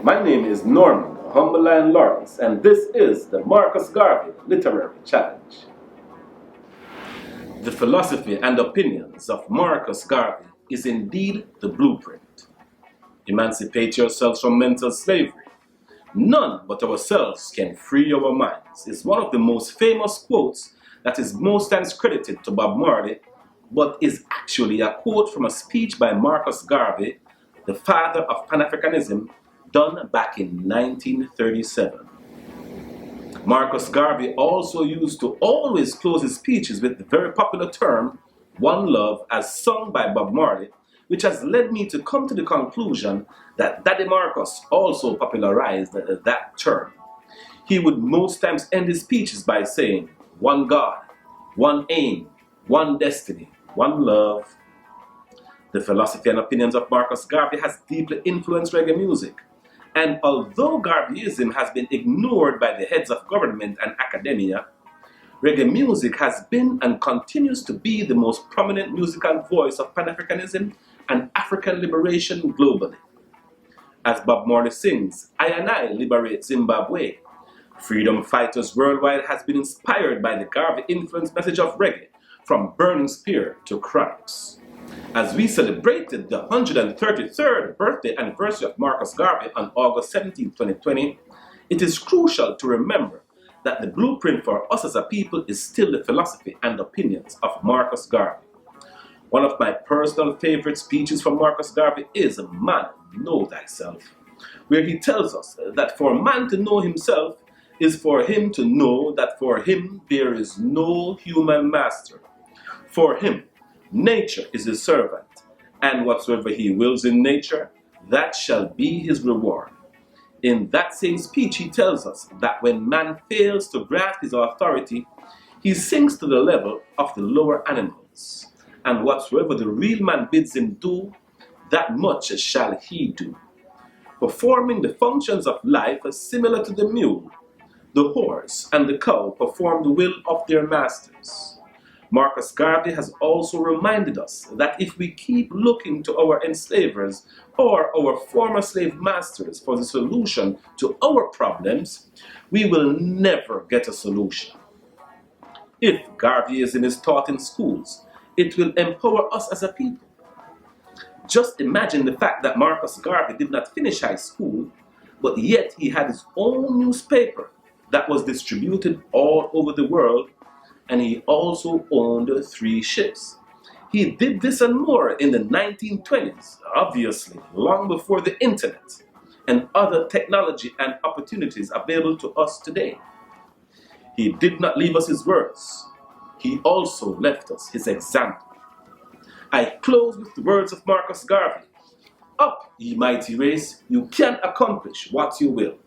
My name is Norman Humberline Lawrence, and this is the Marcus Garvey Literary Challenge. The philosophy and opinions of Marcus Garvey is indeed the blueprint. Emancipate yourselves from mental slavery. None but ourselves can free our minds is one of the most famous quotes that is most times credited to Bob Marley, but is actually a quote from a speech by Marcus Garvey, the father of Pan-Africanism, done back in 1937. Marcus Garvey also used to always close his speeches with the very popular term, One Love, as sung by Bob Marley, which has led me to come to the conclusion that Daddy Marcus also popularized that term. He would most times end his speeches by saying, one God, one aim, one destiny, one love. The philosophy and opinions of Marcus Garvey has deeply influenced reggae music. And although Garveyism has been ignored by the heads of government and academia, reggae music has been and continues to be the most prominent musical voice of Pan-Africanism and African liberation globally. As Bob Marley sings, I and I liberate Zimbabwe. Freedom fighters worldwide has been inspired by the Garvey-influenced message of reggae, from Burning Spear to Chronixx. As we celebrated the 133rd birthday anniversary of Marcus Garvey on August 17, 2020, it is crucial to remember that the blueprint for us as a people is still the philosophy and opinions of Marcus Garvey. One of my personal favorite speeches from Marcus Garvey is Man, Know Thyself, where he tells us that for man to know himself is for him to know that for him there is no human master. For him, nature is his servant, and whatsoever he wills in nature, that shall be his reward. In that same speech, he tells us that when man fails to grasp his authority, he sinks to the level of the lower animals, and whatsoever the real man bids him do, that much shall he do. Performing the functions of life are similar to the mule, the horse, and the cow perform the will of their masters. Marcus Garvey has also reminded us that if we keep looking to our enslavers or our former slave masters for the solution to our problems, we will never get a solution. If Garveyism is taught in schools, it will empower us as a people. Just imagine the fact that Marcus Garvey did not finish high school, but yet he had his own newspaper that was distributed all over the world, and he also owned 3 ships. He did this and more in the 1920s, obviously, long before the internet and other technology and opportunities available to us today. He did not leave us his words. He also left us his example. I close with the words of Marcus Garvey. Up, ye mighty race, you can accomplish what you will.